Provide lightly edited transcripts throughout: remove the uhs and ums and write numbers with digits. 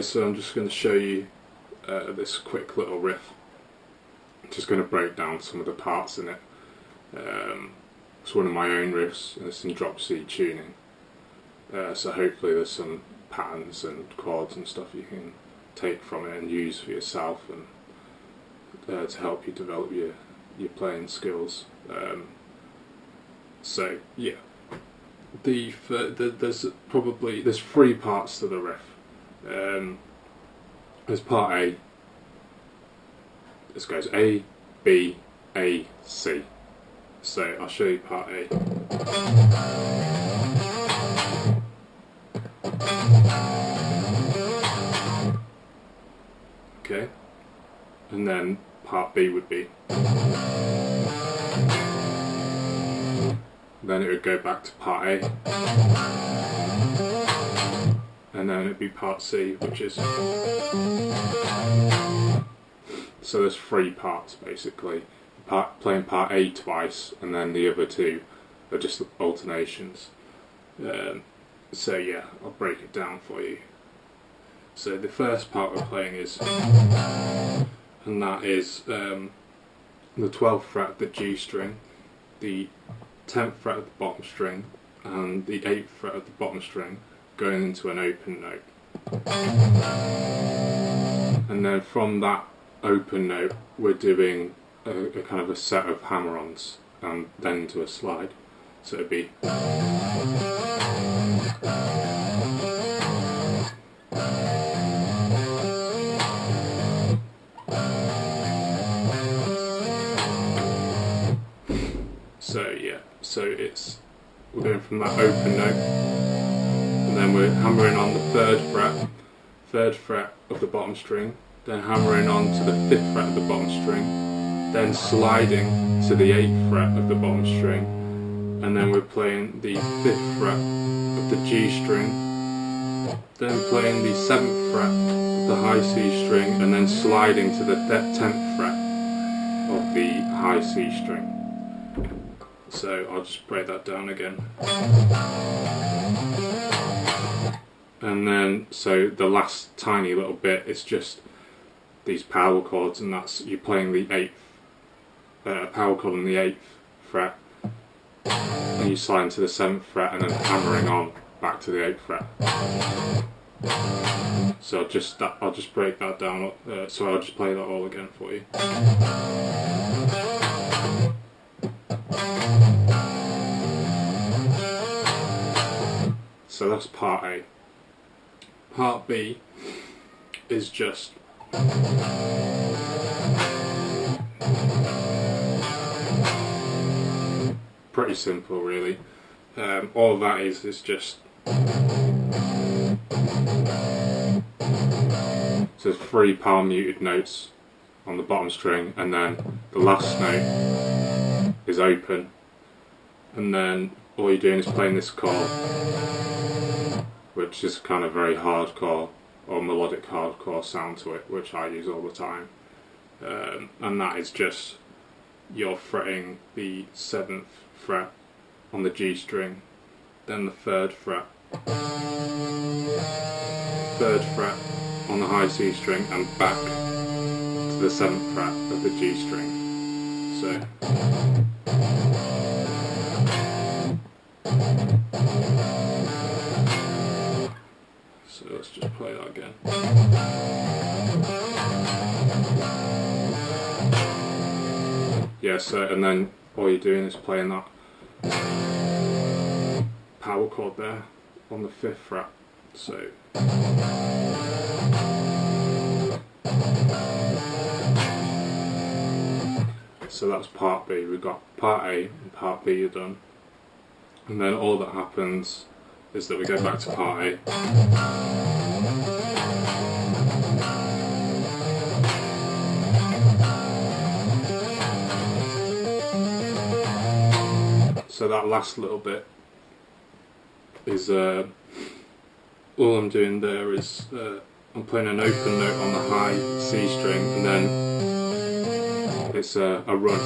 so I'm just going to show you this quick little riff. I'm just going to break down some of the parts in it. It's one of my own riffs, and it's in drop C tuning. So hopefully there's some patterns and chords and stuff you can take from it and use for yourself, and to help you develop your playing skills. So yeah, there's 3 parts to the riff. There's part A. This goes A, B, A, C. So I'll show you part A. Okay, and then part B would be. Then it would go back to part A, and then it'd be part C, which is. So there's 3 parts basically. Playing part A twice, and then the other 2 are just alternations. So yeah, I'll break it down for you. So the first part we're playing is, and that is the 12th fret of the G string, the 10th fret of the bottom string, and the 8th fret of the bottom string going into an open note. And then from that open note we're doing a kind of a set of hammer-ons and then into a slide. So it'd be so we're going from that open note, and then we're hammering on the 3rd fret of the bottom string, then hammering on to the 5th fret of the bottom string, then sliding to the 8th fret of the bottom string, and then we're playing the 5th fret of the G string, then playing the 7th fret of the high C string, and then sliding to the 10th fret of the high C string. So I'll just break that down again. And then, so the last tiny little bit is just these power chords, and that's you playing the 8th power chord on the 8th fret, and you slide into the 7th fret, and then hammering on back to the 8th fret. So I'll just break that down. So I'll just play that all again for you. So that's part A. Part B is just pretty simple, really. All that is just so 3 palm muted notes on the bottom string, and then the last note is open, and then all you're doing is playing this chord, which is kind of very hardcore or melodic hardcore sound to it, which I use all the time. And that is just you're fretting the 7th fret on the G string, then the 3rd fret, 3rd fret on the high C string, and back to the 7th fret of the G string. So let's just play that again. Yeah, so and then all you're doing is playing that power chord there on the 5th fret. So that's part B. We've got part A and part B are done, and then all that happens is that we go back to part A. So that last little bit is all I'm doing there is I'm playing an open note on the high C string, and then it's a run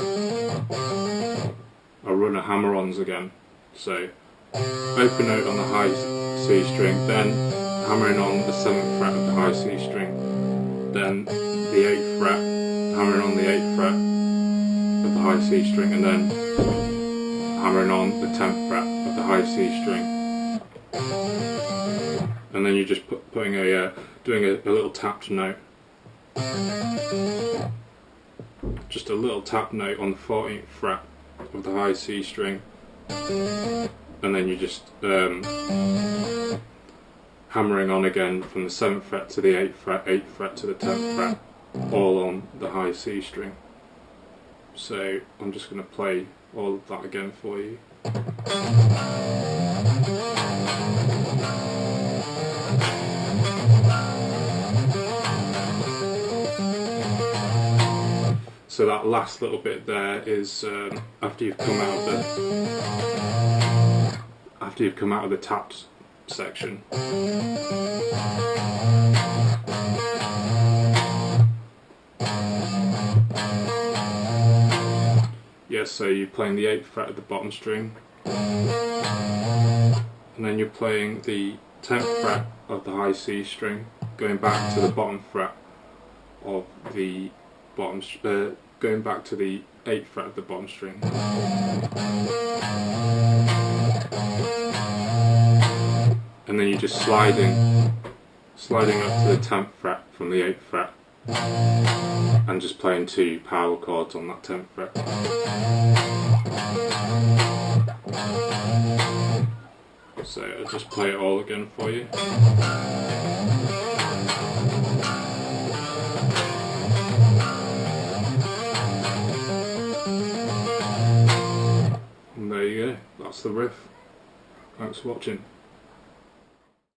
of hammer-ons again. So open note on the high C string, then hammering on the 7th fret of the high C string, then the 8th fret, hammering on the 8th fret of the high C string, and then hammering on the 10th fret of the high C string. And then you're just doing a little tapped note. Just a little tap note on the 14th fret of the high C string, and then you're just hammering on again from the 7th fret to the 8th fret, 8th fret to the 10th fret, all on the high C string. So I'm just going to play all of that again for you. So that last little bit there is after you've come out of the tapped section. Yes, so you're playing the 8th fret of the bottom string, and then you're playing the 10th fret of the high C string, going back to the bottom fret of the bottom, going back to the 8th fret of the bottom string. And then you're just sliding up to the 10th fret from the 8th fret, and just playing 2 power chords on that 10th fret. So I'll just play it all again for you. And there you go, that's the riff. Thanks for watching.